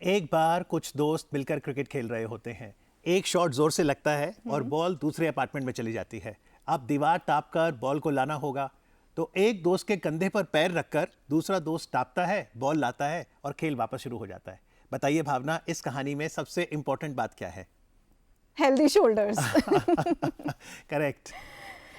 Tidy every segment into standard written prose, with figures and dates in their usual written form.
एक बार कुछ दोस्त मिलकर क्रिकेट खेल रहे होते हैं। एक शॉट जोर से लगता है और बॉल दूसरे अपार्टमेंट में चली जाती है। अब दीवार टापकर बॉल को लाना होगा, तो एक दोस्त के कंधे पर पैर रखकर दूसरा दोस्त टापता है, बॉल लाता है और खेल वापस शुरू हो जाता है। बताइए भावना, इस कहानी में सबसे इंपॉर्टेंट बात क्या है? Healthy shoulders. करेक्ट।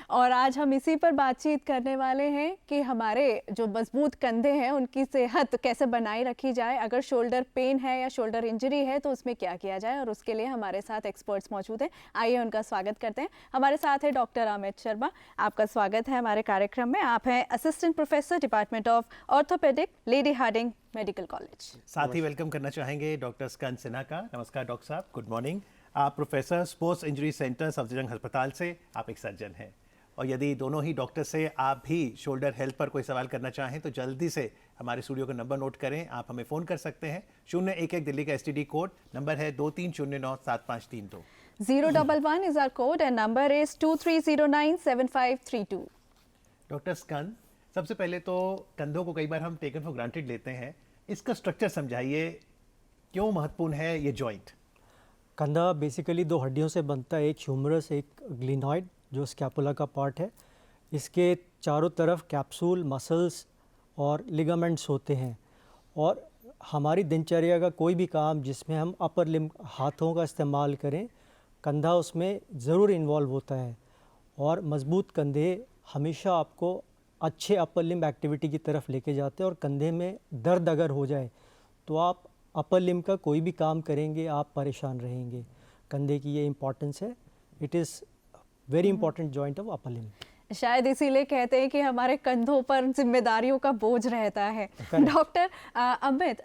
और आज हम इसी पर बातचीत करने वाले हैं कि हमारे जो मजबूत कंधे हैं उनकी सेहत कैसे बनाए रखी जाए। अगर शोल्डर पेन है या शोल्डर इंजरी है तो उसमें क्या किया जाए, और उसके लिए हमारे साथ एक्सपर्ट्स मौजूद हैं। आइए उनका स्वागत करते हैं। हमारे साथ है डॉक्टर अमित शर्मा। आपका स्वागत है हमारे कार्यक्रम में। आप हैं assistant professor department of orthopaedic, Lady Hardinge medical college. साथ ही वेलकम करना चाहेंगे डॉक्टर स्कंद सिन्हा का। नमस्कार डॉक्टर साहब, गुड मॉर्निंग। आप professor, sports injury centre, Safdarjung अस्पताल से। आप एक सर्जन हैं, और यदि दोनों ही डॉक्टर से आप भी शोल्डर हेल्थ पर कोई सवाल करना चाहें तो जल्दी से हमारे स्टूडियो का नंबर नोट करें। आप हमें फ़ोन कर सकते हैं। 011 दिल्ली का STD कोड, नंबर है 23097532। 011 is our code and number is 23097532। Doctor स्कंद, सबसे पहले तो कंधों को कई बार हम टेकन फॉर ग्रांटेड लेते हैं। इसका स्ट्रक्चर समझाइए, क्यों महत्वपूर्ण है ये जॉइंट? कंधा बेसिकली दो हड्डियों से बनता है, एक ह्यूमरस, एक ग्लिनॉइड जो स्कैपुला का पार्ट है। इसके चारों तरफ कैप्सूल, मसल्स और लिगामेंट्स होते हैं। और हमारी दिनचर्या का कोई भी काम जिसमें हम अपर लिम्ब, हाथों का इस्तेमाल करें, कंधा उसमें ज़रूर इन्वॉल्व होता है। और मज़बूत कंधे हमेशा आपको अच्छे अपर लिम्ब एक्टिविटी की तरफ लेके जाते हैं। और कंधे में दर्द अगर हो जाए तो आप अपर लिम्ब का कोई भी काम करेंगे आप परेशान रहेंगे। कंधे की ये इम्पॉर्टेंस है। It is very important joint of upper limb. शायद इसीलिए कहते हैं कि हमारे कंधों पर जिम्मेदारियों का बोझ रहता है। डॉक्टर अमित,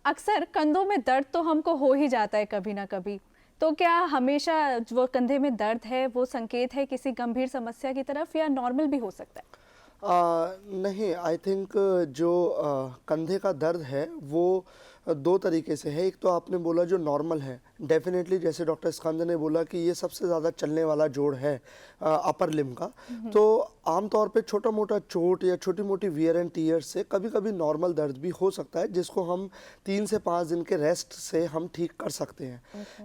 अक्सर कंधों में दर्द तो हमको हो ही जाता है कभी ना कभी, तो क्या हमेशा वो कंधे में दर्द है वो संकेत है किसी गंभीर समस्या की तरफ, या नॉर्मल भी हो सकता है? नहीं, आई थिंक जो कंधे का दर्द है वो दो तरीके से है। एक तो आपने बोला जो नॉर्मल है, डेफिनेटली जैसे डॉक्टर स्कंद ने बोला कि ये सबसे ज़्यादा चलने वाला जोड़ है अपर लिम्ब का। तो आमतौर पे छोटा मोटा चोट या छोटी मोटी वियर एंड टीयर से कभी कभी नॉर्मल दर्द भी हो सकता है, जिसको हम 3 से 5 दिन के रेस्ट से हम ठीक कर सकते हैं।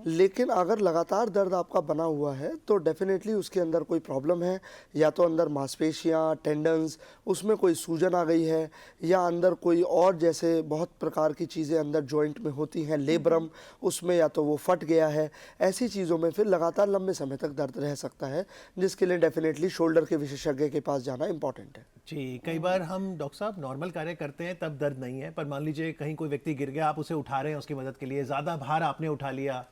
लेकिन अगर लगातार दर्द आपका बना हुआ है तो डेफिनेटली उसके अंदर कोई प्रॉब्लम है, या तो अंदर मांसपेशियाँ, टेंडन्स, उसमें कोई सूजन आ गई है, या अंदर कोई और जैसे बहुत प्रकार की चीज़ें अंदर जॉइंट में होती हैं, लेब्रम, उसमें या तो वो फट गया है। ऐसी चीज़ों में फिर लगातार लंबे समय तक दर्द रह सकता है, जिसके लिए डेफिनेटली शोल्डर के विशेषज्ञ के पास जाना इंपॉर्टेंट है। जी, कई बार हम डॉक्टर साहब नॉर्मल कार्य करते हैं तब दर्द नहीं है, पर मान लीजिए कहीं कोई व्यक्ति गिर गया, आप उसे उठा रहे हैं उसकी मदद के लिए, ज़्यादा भार आपने उठा लिया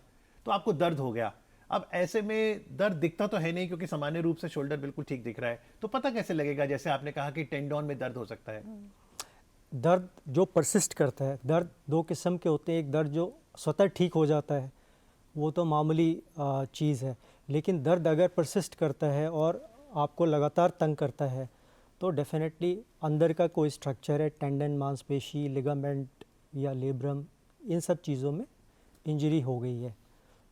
तो आपको दर्द हो गया। अब ऐसे में दर्द दिखता तो है नहीं क्योंकि सामान्य रूप से शोल्डर बिल्कुल ठीक दिख रहा है, तो पता कैसे लगेगा? जैसे आपने कहा कि टेंडन में दर्द हो सकता है। दर्द जो परसिस्ट करता है, दर्द दो किस्म के होते हैं। एक दर्द जो स्वतः ठीक हो जाता है, वो तो मामूली चीज़ है। लेकिन दर्द अगर परसिस्ट करता है और आपको लगातार तंग करता है तो डेफिनेटली अंदर का कोई स्ट्रक्चर है, टेंडन, मांसपेशी, लिगामेंट या लेब्रम, इन सब चीज़ों में इंजरी हो गई है,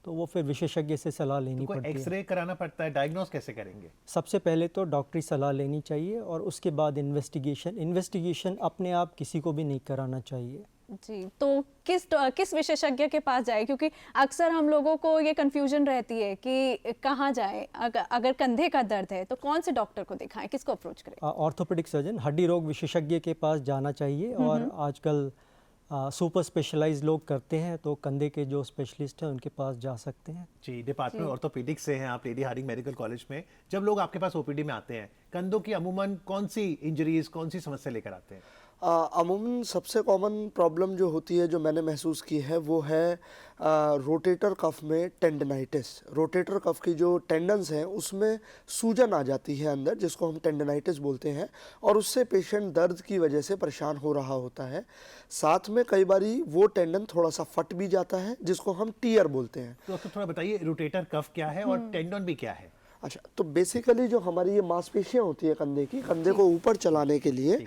तो वो फिर विशेषज्ञ से सलाह लेनी पड़ती है। एक्सरे कराना पड़ता है, डायग्नोस कैसे करेंगे? सबसे पहले तो डॉक्टरी सलाह लेनी चाहिए और उसके बाद इन्वेस्टिगेशन अपने आप किसी को भी नहीं कराना चाहिए। जी, तो किस विशेषज्ञ के पास जाए, क्योंकि अक्सर हम लोगों को ये कंफ्यूजन रहती है कि कहाँ जाएं। अगर कंधे का दर्द है तो कौन से डॉक्टर को दिखाएं, किसको अप्रोच करें? ऑर्थोपेडिक सर्जन, हड्डी रोग विशेषज्ञ के पास जाना चाहिए। और आजकल सुपर स्पेशलाइज लोग करते हैं, तो कंधे के जो स्पेशलिस्ट हैं उनके पास जा सकते हैं। जी, डिपार्टमेंट ऑर्थोपेडिक से हैं आप, लेडी हार्डिंग मेडिकल कॉलेज में। जब लोग आपके पास OPD में आते हैं, कंधों की अमूमन कौन सी इंजरीज, कौन सी समस्या लेकर आते हैं? अमूमन सबसे कॉमन प्रॉब्लम जो होती है, जो मैंने महसूस की है, वो है रोटेटर कफ में टेंडनाइटिस। रोटेटर कफ की जो टेंडन्स हैं उसमें सूजन आ जाती है अंदर, जिसको हम टेंडनाइटिस बोलते हैं, और उससे पेशेंट दर्द की वजह से परेशान हो रहा होता है। साथ में कई बारी वो टेंडन थोड़ा सा फट भी जाता है, जिसको हम टीयर बोलते हैं। तो थोड़ा बताइए, रोटेटर कफ क्या है और टेंडन भी क्या है? अच्छा, तो बेसिकली जो हमारी ये मांसपेशियां होती है कंधे की, कंधे को ऊपर चलाने के लिए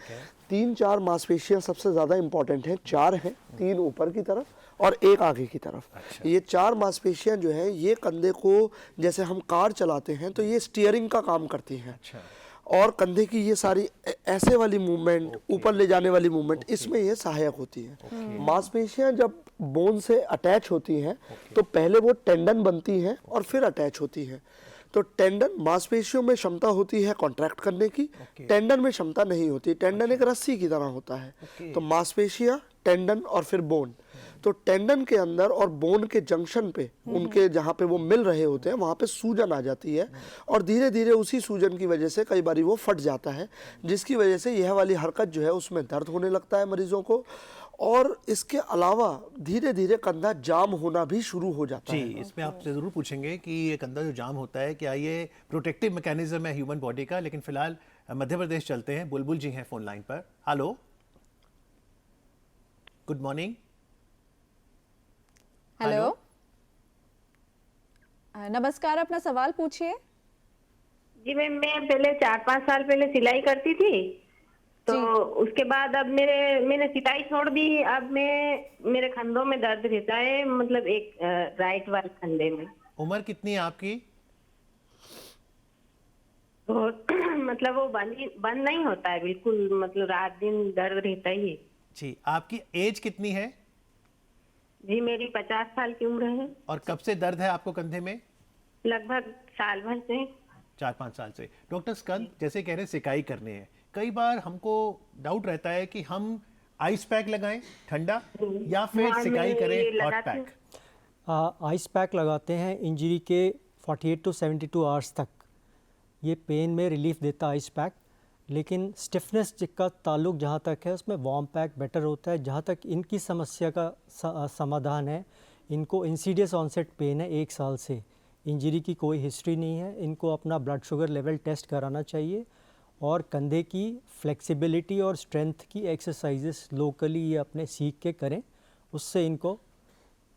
3-4 मांसपेशियां सबसे ज़्यादा इंपॉर्टेंट हैं। 4 हैं, 3 ऊपर की तरफ और 1 आगे की तरफ। अच्छा। ये 4 मांसपेशियां जो हैं ये कंधे को, जैसे हम कार चलाते हैं तो ये स्टीयरिंग का काम करती हैं। अच्छा। और कंधे की ये सारी ऐसे वाली मूवमेंट, ऊपर ले जाने वाली मूवमेंट, इसमें ये सहायक होती है। मांसपेशियां जब बोन से अटैच होती हैं तो पहले वो टेंडन बनती हैं और फिर अटैच होती हैं। तो टेंडन मांसपेशियों में क्षमता होती है कॉन्ट्रैक्ट करने की, टेंडन में क्षमता नहीं होती। टेंडन एक रस्सी की तरह होता है। तो मांसपेशियां, टेंडन और फिर बोन। तो टेंडन के अंदर और बोन के जंक्शन पे, उनके जहाँ पे वो मिल रहे होते हैं वहाँ पे सूजन आ जाती है और धीरे धीरे उसी सूजन की वजह से कई बार वो फट जाता है, जिसकी वजह से यह वाली हरकत जो है उसमें दर्द होने लगता है मरीजों को। और इसके अलावा धीरे धीरे कंधा जाम होना भी शुरू हो जाता जी, है। इसमें आपसे ज़रूर पूछेंगे कि ये कंधा जो जाम होता है क्या ये प्रोटेक्टिव मैकेनिज्म है ह्यूमन बॉडी का, लेकिन फिलहाल मध्य प्रदेश चलते हैं। बुलबुल जी हैं फोन लाइन पर। Hello, good morning. हेलो, नमस्कार, अपना सवाल पूछिए। जी मैम, मैं पहले 4-5 साल पहले सिलाई करती थी, तो उसके बाद अब मैंने सिलाई छोड़ दी। अब मेरे कंधों में दर्द रहता है, मतलब एक राइट वाले कंधे में। उम्र कितनी है आपकी? तो मतलब वो बंद नहीं होता है बिल्कुल, मतलब रात दिन दर्द रहता ही है। जी, आपकी एज कितनी है? जी मेरी 50 साल की उम्र है। और कब से दर्द है आपको कंधे में? लगभग साल भर से। 4-5 साल से। डॉक्टर स्कंद जैसे कह रहे हैं सिकाई करने हैं, कई बार हमको डाउट रहता है कि हम आइस पैक लगाएं ठंडा या फिर हाँ, सिकाई मैं करें ये हॉट लगाती पैक। आइस पैक लगाते हैं इंजरी के 48 टू 72 आवर्स तक। ये पेन में रिलीफ देता है आइस पैक, लेकिन स्टिफनेस का ताल्लुक जहाँ तक है उसमें वार्म पैक बेटर होता है। जहाँ तक इनकी समस्या का समाधान है, इनको इंसीडियस ऑनसेट पेन है 1 साल से, इंजरी की कोई हिस्ट्री नहीं है। इनको अपना ब्लड शुगर लेवल टेस्ट कराना चाहिए और कंधे की फ्लेक्सिबिलिटी और स्ट्रेंथ की एक्सरसाइजेस लोकली ये अपने सीख के करें, उससे इनको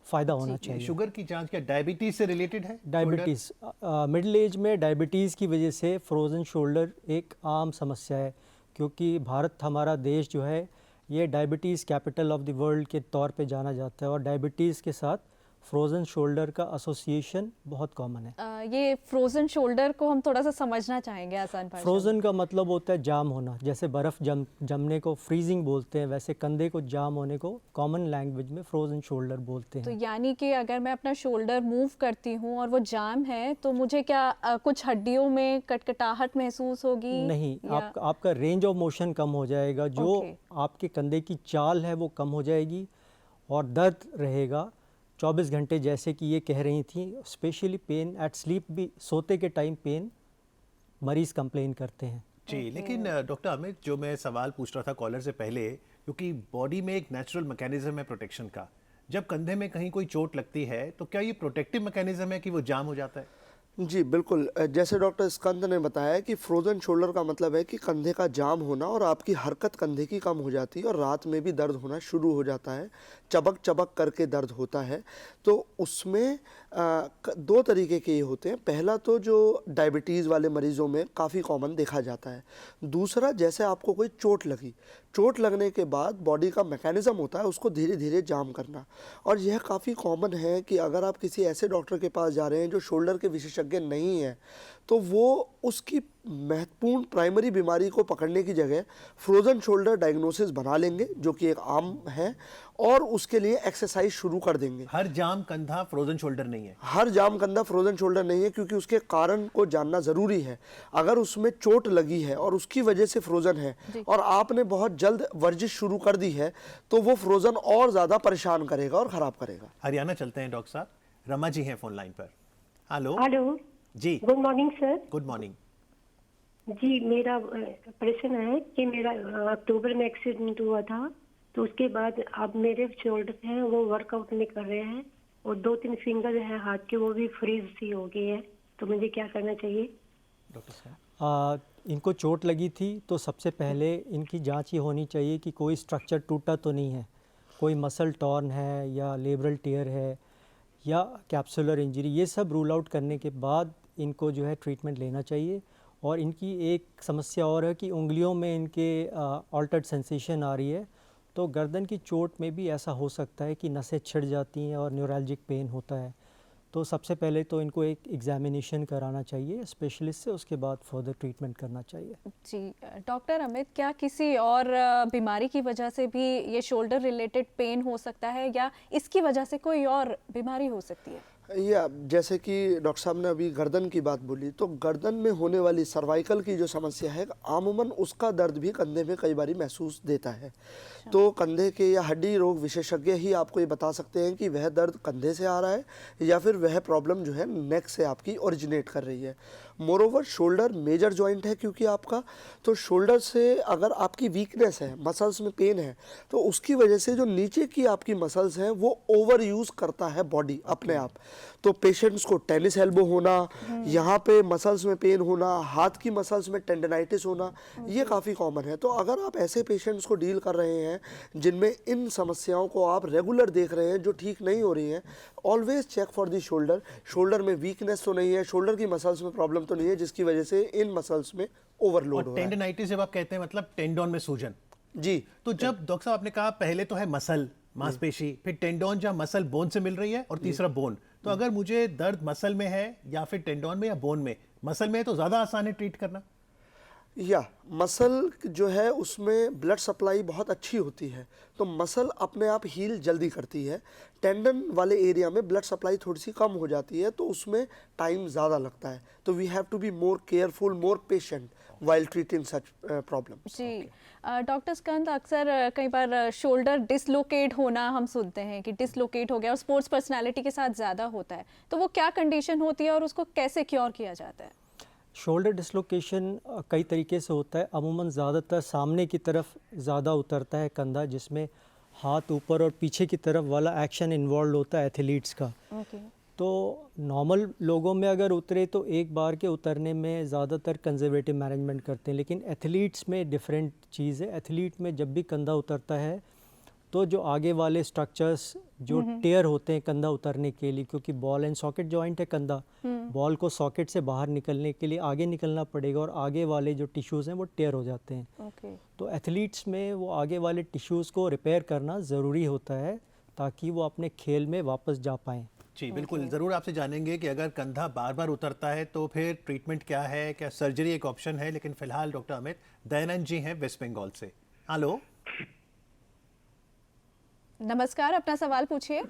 फ़ायदा होना चाहिए। शुगर की जांच क्या डायबिटीज से रिलेटेड है? डायबिटीज़ मिडिल एज में डायबिटीज़ की वजह से फ्रोज़न शोल्डर एक आम समस्या है, क्योंकि भारत हमारा देश जो है ये diabetes capital of the world के तौर पे जाना जाता है और डायबिटीज़ के साथ फ्रोज़न शोल्डर का एसोसिएशन बहुत कॉमन है। ये फ्रोजन शोल्डर को हम थोड़ा सा समझना चाहेंगे आसान भाषा में। फ्रोज़न का मतलब होता है जाम होना, जैसे बर्फ़ जमने को फ्रीजिंग बोलते हैं, वैसे कंधे को जाम होने को कॉमन लैंग्वेज में फ्रोज़न शोल्डर बोलते तो हैं। यानी कि अगर मैं अपना शोल्डर मूव करती हूँ और वो जाम है, तो मुझे क्या कुछ हड्डियों में कटकटाहट महसूस होगी? नहीं, या- आपका रेंज ऑफ मोशन कम हो जाएगा, जो ओके। आपके कंधे की चाल है वो कम हो जाएगी और दर्द रहेगा 24 घंटे, जैसे कि ये कह रही थी। स्पेशली पेन एट स्लीप भी, सोते के टाइम पेन मरीज़ कंप्लेन करते हैं। जी, लेकिन डॉक्टर अमित, जो मैं सवाल पूछ रहा था कॉलर से पहले, क्योंकि बॉडी में एक नेचुरल मैकेनिज्म है प्रोटेक्शन का, जब कंधे में कहीं कोई चोट लगती है तो क्या ये प्रोटेक्टिव मैकेनिज्म है कि वो जाम हो जाता है? जी बिल्कुल, जैसे डॉक्टर स्कंद ने बताया कि फ्रोजन शोल्डर का मतलब है कि कंधे का जाम होना और आपकी हरकत कंधे की कम हो जाती है और रात में भी दर्द होना शुरू हो जाता है, चबक चबक करके दर्द होता है। तो उसमें 2 तरीके के ये होते हैं। पहला तो जो डायबिटीज़ वाले मरीज़ों में काफ़ी कॉमन देखा जाता है। दूसरा, जैसे आपको कोई चोट लगी, चोट लगने के बाद बॉडी का मैकेनिज़्म होता है उसको धीरे धीरे जाम करना, और यह काफ़ी कॉमन है कि अगर आप किसी ऐसे डॉक्टर के पास जा रहे हैं जो शोल्डर के विशेषज्ञ नहीं है, तो वो उसकी महत्वपूर्ण प्राइमरी बीमारी को पकड़ने की जगह फ्रोजन शोल्डर डायग्नोसिस बना लेंगे, जो कि एक आम है, और उसके लिए एक्सरसाइज शुरू कर देंगे। हर जाम कंधा फ्रोजन शोल्डर नहीं है। हर जाम कंधा फ्रोजन शोल्डर नहीं है, क्योंकि उसके कारण को जानना ज़रूरी है। अगर उसमें चोट लगी है और उसकी वजह से फ्रोजन है और आपने बहुत जल्द वर्जिश शुरू कर दी है, तो वो फ्रोजन और ज़्यादा परेशान करेगा और ख़राब करेगा। हरियाणा चलते हैं डॉक्टर साहब। रमा जी हैं फोन लाइन पर। हेलो हेलो, जी, good morning sir. Good morning. जी मेरा प्रश्न है कि मेरा अक्टूबर में एक्सीडेंट हुआ था, तो उसके बाद अब मेरे शोल्डर हैं वो वर्कआउट नहीं कर रहे हैं और 2-3 फिंगर हैं हाथ के, वो भी फ्रीज सी हो गई है, तो मुझे क्या करना चाहिए? डॉक्टर साहब, इनको चोट लगी थी तो सबसे पहले इनकी जांच ये होनी चाहिए कि कोई स्ट्रक्चर टूटा तो नहीं है, कोई मसल टॉर्न है या लेब्रल टियर है या कैप्सुलर इंजरी। ये सब रूल आउट करने के बाद इनको जो है ट्रीटमेंट लेना चाहिए। और इनकी एक समस्या और है कि उंगलियों में इनके ऑल्टर्ड सेंसेशन आ रही है, तो गर्दन की चोट में भी ऐसा हो सकता है कि नसें छिड़ जाती हैं और न्यूरैल्जिक पेन होता है। तो सबसे पहले तो इनको एक एग्जामिनेशन कराना चाहिए स्पेशलिस्ट से, उसके बाद फर्दर ट्रीटमेंट करना चाहिए। जी डॉक्टर अमित, क्या किसी और बीमारी की वजह से भी ये शोल्डर रिलेटेड पेन हो सकता है या इसकी वजह से कोई और बीमारी हो सकती है? या जैसे कि डॉक्टर साहब ने अभी गर्दन की बात बोली, तो गर्दन में होने वाली सर्वाइकल की जो समस्या है, आमूमन उसका दर्द भी कंधे में कई बार महसूस देता है। तो कंधे के या हड्डी रोग विशेषज्ञ ही आपको ये बता सकते हैं कि वह दर्द कंधे से आ रहा है या फिर वह प्रॉब्लम जो है नेक से आपकी ओरिजिनेट कर रही है। मोरोवर शोल्डर मेजर जॉइंट है क्योंकि आपका, तो शोल्डर से अगर आपकी वीकनेस है, मसल्स में पेन है, तो उसकी वजह से जो नीचे की आपकी मसल्स हैं वो ओवर यूज़ करता है बॉडी अपने आप। तो पेशेंट्स को टेनिस एल्बो होना, यहाँ पे मसल्स में पेन होना, हाथ की मसल्स में टेंडनाइटिस होना, ये काफ़ी कॉमन है। तो अगर आप ऐसे पेशेंट्स को डील कर रहे हैं जिनमें इन समस्याओं को आप रेगुलर देख रहे हैं जो ठीक नहीं हो रही हैं, always check for the shoulder. Shoulder में वीकनेस तो नहीं है, शोल्डर की मसल्स में प्रॉब्लम तो नहीं है जिसकी वजह से इन मसल्स में ओवरलोड हो रहा है। टेंडनाइटिस जब आप कहते हैं मतलब टेंडोन में सूजन। जी, तो जब डॉक्टर साहब आपने कहा पहले तो है मसल, मांसपेशी, फिर टेंडोन जहाँ मसल बोन से मिल रही है, और तीसरा बोन। तो अगर मुझे दर्द मसल में है या फिर टेंडोन में या बोन में, मसल में है तो ज़्यादा आसान है ट्रीट करना? या मसल जो है उसमें ब्लड सप्लाई बहुत अच्छी होती है, तो मसल अपने आप हील जल्दी करती है। टेंडन वाले एरिया में ब्लड सप्लाई थोड़ी सी कम हो जाती है, तो उसमें टाइम ज़्यादा लगता है। तो we have to be more careful, more patient while treating such problem. जी डॉक्टर स्कंद, अक्सर कई बार शोल्डर डिसलोकेट होना हम सुनते हैं कि डिसलोकेट हो गया, और स्पोर्ट्स पर्सनालिटी के साथ ज़्यादा होता है, तो वो क्या कंडीशन होती है और उसको कैसे क्योर किया जाता है? शोल्डर डिसलोकेशन कई तरीके से होता है। अमूमन ज़्यादातर सामने की तरफ ज़्यादा उतरता है कंधा, जिसमें हाथ ऊपर और पीछे की तरफ वाला एक्शन इन्वॉल्व होता है एथलीट्स का। तो नॉर्मल लोगों में अगर उतरे तो एक बार के उतरने में ज़्यादातर कंजर्वेटिव मैनेजमेंट करते हैं, लेकिन एथलीट्स में डिफरेंट चीज़ है। एथलीट में जब भी कंधा उतरता है तो जो आगे वाले स्ट्रक्चर्स जो टेयर होते हैं कंधा उतरने के लिए, क्योंकि बॉल एंड सॉकेट जॉइंट है कंधा, बॉल को सॉकेट से बाहर निकलने के लिए आगे निकलना पड़ेगा और आगे वाले जो टिश्यूज़ हैं वो टेयर हो जाते हैं। तो एथलीट्स में वो आगे वाले टिश्यूज़ को रिपेयर करना ज़रूरी होता है ताकि वो अपने खेल में वापस जा पाएँ। जी बिल्कुल, ज़रूर आपसे जानेंगे कि अगर कंधा बार बार उतरता है तो फिर ट्रीटमेंट क्या है, क्या सर्जरी एक ऑप्शन है? लेकिन फिलहाल डॉक्टर अमित दयानंद जी हैं वेस्ट बंगाल से। हेलो, नमस्कार, अपना सवाल पूछिए।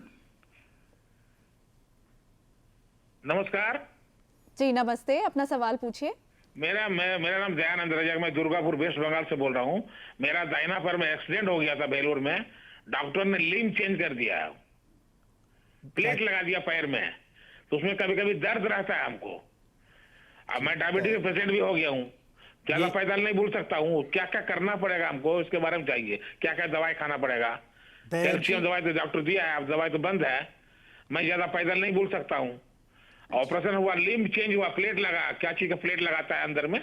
नमस्कार जी नमस्ते, अपना सवाल पूछिए। मेरा नाम दयानंद रजक, मैं दुर्गापुर वेस्ट बंगाल से बोल रहा हूँ। मेरा दाहिना पैर में एक्सीडेंट हो गया था बेलूर में, डॉक्टर ने लिम्ब चेंज कर दिया, प्लेट लगा दिया पैर में, तो उसमें कभी कभी दर्द रहता है हमको। अब मैं डायबिटीज पेशेंट भी हो गया हूँ, ज्यादा पैदल नहीं बोल सकता हूँ, क्या क्या करना पड़ेगा हमको इसके बारे में चाहिए, क्या क्या दवाई खाना पड़ेगा? कैल्शियम दवाई तो डॉक्टर दिया है, अब दवाई तो बंद है, मैं ज्यादा पैदल नहीं बोल सकता हूँ। ऑपरेशन हुआ, लिम्ब चेंज हुआ, प्लेट लगा, क्या चीज का प्लेट लगाता है अंदर में,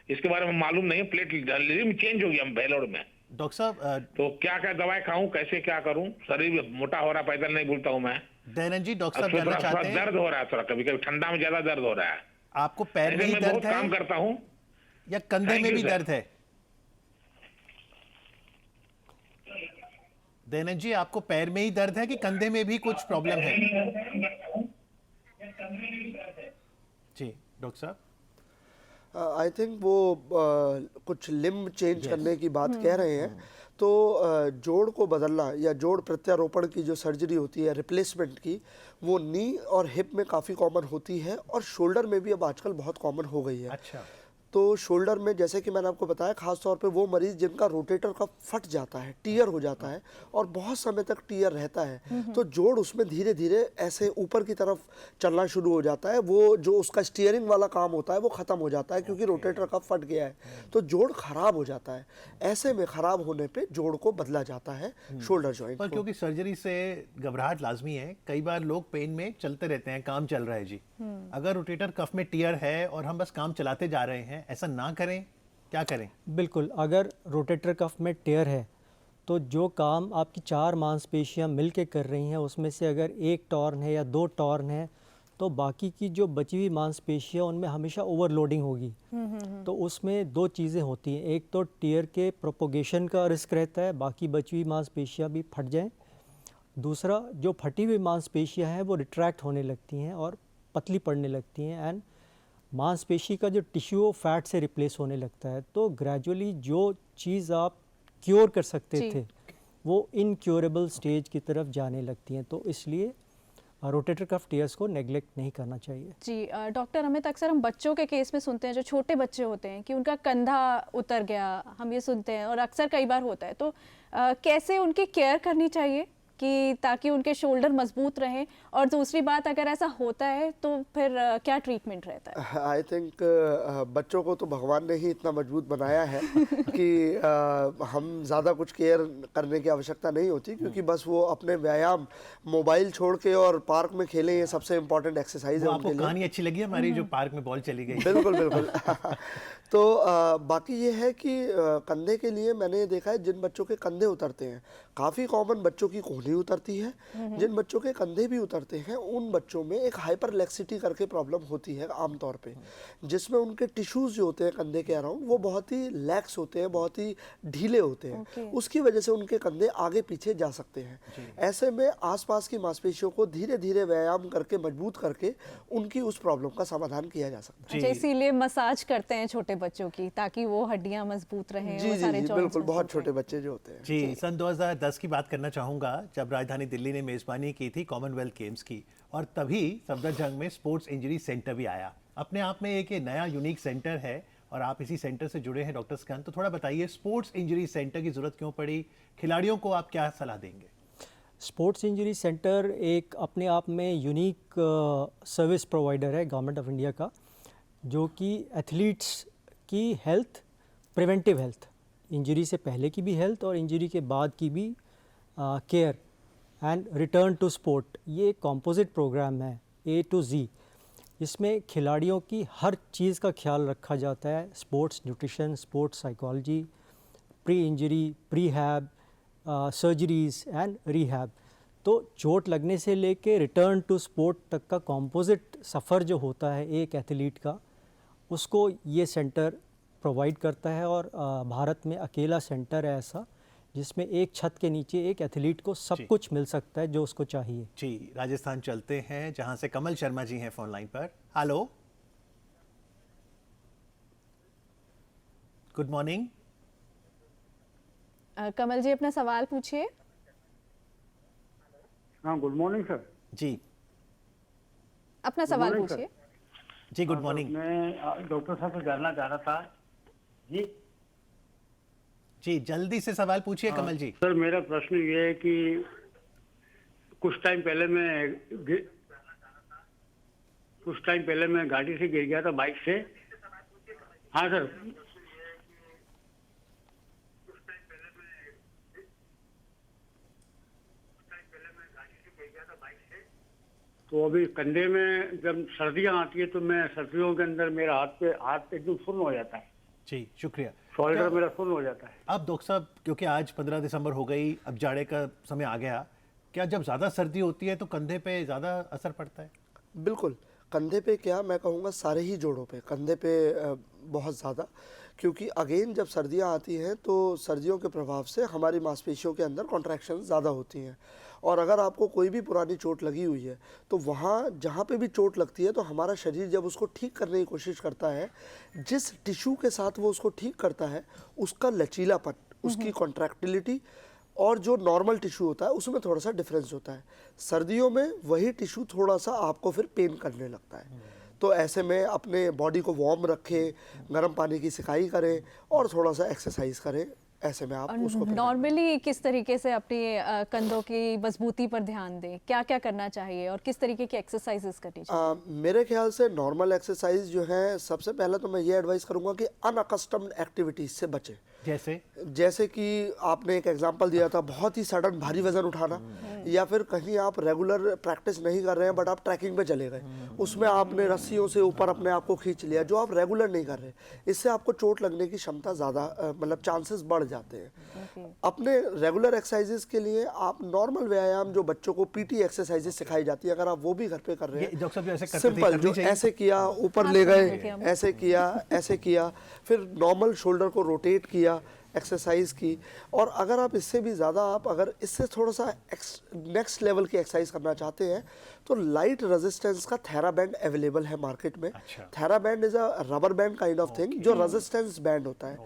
इसके बारे में मालूम नहीं है। प्लेट लिम्ब चेंज हो गया बेलोर में। डॉक्टर साहब तो क्या क्या दवाई खाऊं, कैसे क्या करूं? शरीर मोटा हो रहा, पैदल नहीं बोलता हूं मैं। दयानंद जी, डॉक्टर साहब थोड़ा जानना चाहते हैं दर्द हो रहा है, थोड़ा कभी कभी ठंडा में ज्यादा दर्द हो रहा है। आपको पैर में ही मैं दर्द बहुत है काम करता हूँ या कंधे Thank में you, भी sir. दर्द है? दयानंद जी, आपको पैर में ही दर्द है कि कंधे में भी कुछ प्रॉब्लम है? जी डॉक्टर साहब, आई थिंक वो कुछ लिम्ब चेंज करने की बात कह रहे हैं। तो जोड़ को बदलना या जोड़ प्रत्यारोपण की जो सर्जरी होती है, रिप्लेसमेंट की, वो नी और हिप में काफ़ी कॉमन होती है और शोल्डर में भी अब आजकल बहुत कॉमन हो गई है। अच्छा, तो शोल्डर में जैसे कि मैंने आपको बताया, खास तौर पे वो मरीज जिनका रोटेटर का फट जाता है, टीयर हो जाता है और बहुत समय तक टीयर रहता है, तो जोड़ उसमें धीरे धीरे ऐसे ऊपर की तरफ चलना शुरू हो जाता है। वो जो उसका स्टीयरिंग वाला काम होता है वो ख़त्म हो जाता है क्योंकि रोटेटर का फट गया है, तो जोड़ खराब हो जाता है। ऐसे में ख़राब होने पे जोड़ को बदला जाता है, शोल्डर जॉइंट पर को। क्योंकि सर्जरी से घबराहट लाजमी है, कई बार लोग पेन में चलते रहते हैं, काम चल रहा है जी, अगर रोटेटर कफ में टीयर है और हम बस काम चलाते जा रहे हैं, ऐसा ना करें, क्या करें? बिल्कुल, अगर रोटेटर कफ में टेयर है तो जो काम आपकी 4 मांसपेशियां मिल के कर रही हैं उसमें से अगर एक टॉर्न है या 2 टॉर्न है तो बाकी की जो बची हुई मांसपेशियां उनमें हमेशा ओवरलोडिंग होगी। तो उसमें 2 चीज़ें होती हैं, एक तो टीयर के प्रोपोगेशन का रिस्क रहता है, बाकी बची हुई मांसपेशियां भी फट जाएं, दूसरा, जो फटी हुई मांसपेशियां हैं वो रिट्रैक्ट होने लगती हैं और पतली पड़ने लगती हैं, एंड मांसपेशी का जो टिश्यू वो फैट से रिप्लेस होने लगता है। तो ग्रेजुअली जो चीज़ आप क्योर कर सकते जी। थे वो इनक्योरेबल स्टेज की तरफ जाने लगती हैं। तो इसलिए रोटेटर कफ टियर्स को नेग्लेक्ट नहीं करना चाहिए। जी डॉक्टर, हमें अक्सर हम बच्चों के केस में सुनते हैं, जो छोटे बच्चे होते हैं, कि उनका कंधा उतर गया, हम ये सुनते हैं और अक्सर कई बार होता है। तो कैसे उनकी केयर करनी चाहिए कि ताकि उनके शोल्डर मजबूत रहें, और दूसरी बात, अगर ऐसा होता है तो फिर क्या ट्रीटमेंट रहता है? आई थिंक बच्चों को तो भगवान ने ही इतना मजबूत बनाया है कि हम ज़्यादा कुछ केयर करने की आवश्यकता नहीं होती, क्योंकि बस वो अपने व्यायाम, मोबाइल छोड़ के और पार्क में खेलें, ये सबसे इम्पोर्टेंट एक्सरसाइज है वो उनके आपको लिए। कहानी अच्छी लगी हमारी जो पार्क में बॉल चली गई? बिल्कुल बिल्कुल। तो बाकी ये है कि कंधे के लिए मैंने ये देखा है, जिन बच्चों के कंधे उतरते हैं, काफ़ी कॉमन बच्चों की कोहनी उतरती है, जिन बच्चों के कंधे भी उतरते हैं उन बच्चों में एक हाइपरलेक्सिटी करके प्रॉब्लम होती है आमतौर पे, जिसमें उनके टिश्यूज़ जो होते हैं कंधे के अराउंड वो बहुत ही लैक्स होते हैं, बहुत ही ढीले होते हैं। उसकी वजह से उनके कंधे आगे पीछे जा सकते हैं। ऐसे में आसपास की मांसपेशियों को धीरे धीरे व्यायाम करके, मजबूत करके उनकी उस प्रॉब्लम का समाधान किया जा सकता है। अच्छा, इसीलिए मसाज करते हैं छोटे बच्चों की, ताकि वो हड्डियां मजबूत रहें, जी वो जी सारे जी joints बिल्कुल, बहुत मजबूत छोटे रहें। बच्चे जो होते हैं। जी, सन 2010 की बात करना चाहूँगा, जब राजधानी दिल्ली ने मेज़बानी की थी कॉमनवेल्थ गेम्स की, और तभी सफदरजंग में स्पोर्ट्स इंजरी सेंटर भी आया। अपने आप में एक ये नया यूनिक सेंटर है और आप इसी सेंटर से जुड़े हैं डॉक्टर स्कंद, तो थोड़ा बताइए स्पोर्ट्स इंजरी सेंटर की ज़रूरत क्यों पड़ी, खिलाड़ियों को आप क्या सलाह देंगे? स्पोर्ट्स इंजरी सेंटर एक अपने आप में यूनिक सर्विस प्रोवाइडर है गवर्नमेंट ऑफ इंडिया का, जो कि एथलीट्स की हेल्थ, प्रिवेंटिव हेल्थ, इंजरी से पहले की भी हेल्थ और इंजरी के बाद की भी care and return to sport, ये कॉम्पोजिट प्रोग्राम है A to Z। इसमें खिलाड़ियों की हर चीज़ का ख्याल रखा जाता है, sports nutrition, sports psychology, pre injury, pre हैब, सर्जरीज एंड रीहैब। तो चोट लगने से लेके रिटर्न टू स्पोर्ट तक का कॉम्पोजिट सफ़र जो होता है एक एथलीट का, उसको ये सेंटर प्रोवाइड करता है। और भारत में अकेला सेंटर है ऐसा जिसमें एक छत के नीचे एक एथलीट को सब कुछ मिल सकता है जो उसको चाहिए। जी, राजस्थान चलते हैं जहां से कमल शर्मा जी हैं फोन लाइन पर। Hello, good morning. Kamal ji, अपना सवाल पूछिए। हाँ, गुड मॉर्निंग सर। जी अपना सवाल morning, पूछिए। जी, गुड मॉर्निंग। मैं डॉक्टर साहब से जानना चाह रहा था जी। जी, जल्दी से सवाल पूछिए कमल जी। सर, मेरा प्रश्न ये है कि कुछ टाइम पहले मैं गाड़ी से गिर गया था, बाइक से। हाँ सर। तो अभी कंधे में जब सर्दियाँ आती है तो मैं सर्दियों के अंदर मेरा हाथ एकदम सुन्न हो जाता है, जी, शुक्रिया। शोल्डर मेरा सुन्न हो जाता है। अब डॉक्टर साहब, क्योंकि आज 15 दिसंबर हो गई, अब जाड़े का समय आ गया, क्या जब ज़्यादा सर्दी होती है तो कंधे पे ज़्यादा असर पड़ता है? बिल्कुल, कंधे पे क्या, मैं कहूँगा सारे ही जोड़ों पे, कंधे पे बहुत ज़्यादा, क्योंकि अगेन जब सर्दियाँ आती हैं तो सर्दियों के प्रभाव से हमारी मांसपेशियों के अंदर कॉन्ट्रैक्शन ज़्यादा होती हैं। और अगर आपको कोई भी पुरानी चोट लगी हुई है तो वहाँ जहाँ पे भी चोट लगती है तो हमारा शरीर जब उसको ठीक करने की कोशिश करता है, जिस टिश्यू के साथ वो उसको ठीक करता है उसका लचीलापन, उसकी कॉन्ट्रैक्टिलिटी और जो नॉर्मल टिश्यू होता है उसमें थोड़ा सा डिफरेंस होता है। सर्दियों में वही टिश्यू थोड़ा सा आपको फिर पेन करने लगता है। तो ऐसे में अपने बॉडी को वार्म रखें, गर्म पानी की सिकाई करें और थोड़ा सा एक्सरसाइज करें। ऐसे में आप उसको नॉर्मली किस तरीके से अपनी कंधों की मजबूती पर ध्यान दें, क्या क्या करना चाहिए और किस तरीके की एक्सरसाइजेस करनी चाहिए? मेरे ख्याल से नॉर्मल एक्सरसाइज जो है, सबसे पहले तो मैं ये एडवाइस करूंगा कि अनअकस्टम्ड एक्टिविटीज से बचें। जैसे कि आपने एक एग्जांपल दिया था, बहुत ही सडन भारी वजन उठाना, या फिर कहीं आप रेगुलर प्रैक्टिस नहीं कर रहे हैं बट आप ट्रैकिंग पे चले गए, उसमें आपने रस्सियों से ऊपर अपने आप को खींच लिया, जो आप रेगुलर नहीं कर रहे, इससे आपको चोट लगने की क्षमता ज़्यादा, मतलब चांसेस बढ़ जाते हैं। अपने रेगुलर एक्सरसाइजेस के लिए आप नॉर्मल व्यायाम, जो बच्चों को पीटी एक्सरसाइजेस सिखाई जाती है, अगर आप वो भी घर पे कर रहे हैं, सिंपल, जो ऐसे किया, ऊपर ले गए, ऐसे किया, फिर नॉर्मल शोल्डर को रोटेट किया, एक्सरसाइज की, और अगर आप इससे भी ज़्यादा आप अगर इससे थोड़ा सा नेक्स्ट लेवल की एक्सरसाइज करना चाहते हैं तो लाइट रेजिस्टेंस का थेराबैंड अवेलेबल है मार्केट में। अच्छा। TheraBand is a rubber band kind of thing जो रेजिस्टेंस बैंड होता है।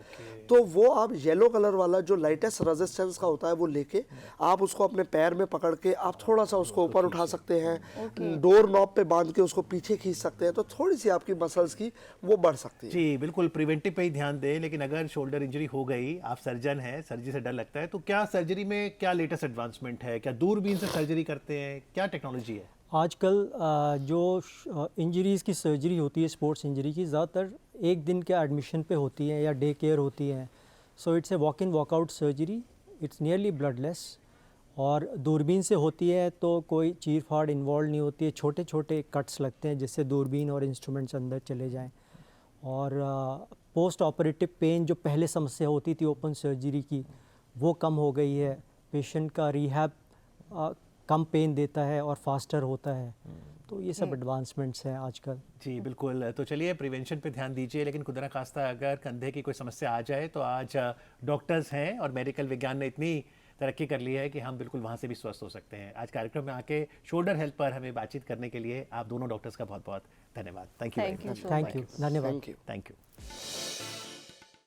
तो वो आप येलो कलर वाला जो लाइटेस्ट रेजिस्टेंस का होता है वो लेके आप उसको अपने पैर में पकड़ के आप थोड़ा सा उसको ऊपर उठा सकते हैं, डोर नॉब पे बांध के उसको पीछे खींच सकते हैं, तो थोड़ी सी आपकी मसल्स की वो बढ़ सकती है। जी बिल्कुल, प्रिवेंटिव पे ही ध्यान दें। लेकिन अगर शोल्डर इंजरी हो गई, आप सर्जन हैं, सर्जरी से डर लगता है, तो क्या सर्जरी में क्या लेटेस्ट एडवांसमेंट है? क्या दूरबीन से सर्जरी करते हैं? क्या टेक्नोलॉजी है? आजकल जो इंजरीज़ की सर्जरी होती है, स्पोर्ट्स इंजरी की, ज़्यादातर एक दिन के एडमिशन पे होती है या डे केयर होती है। So it's a walk in walkout surgery, it's nearly bloodless, और दूरबीन से होती है तो कोई चीर फाड़ इन्वॉल्व नहीं होती है, छोटे छोटे कट्स लगते हैं जिससे दूरबीन और इंस्ट्रूमेंट्स अंदर चले जाएं। और पोस्ट ऑपरेटिव पेन जो पहले समस्या होती थी ओपन सर्जरी की, वो कम हो गई है। पेशेंट का रिहैब कम पेन देता है और फास्टर होता है। तो ये सब एडवांसमेंट्स हैं आजकल। जी बिल्कुल, तो चलिए प्रिवेंशन पे ध्यान दीजिए। लेकिन खुदा न खास्ता अगर कंधे की कोई समस्या आ जाए तो आज डॉक्टर्स हैं और मेडिकल विज्ञान ने इतनी तरक्की कर ली है कि हम बिल्कुल वहाँ से भी स्वस्थ हो सकते हैं। आज कार्यक्रम में आके शोल्डर हेल्थ पर हमें बातचीत करने के लिए आप दोनों डॉक्टर्स का बहुत बहुत धन्यवाद। Thank you. Thank you so thank you, धन्यवाद। Thank you. Thank you.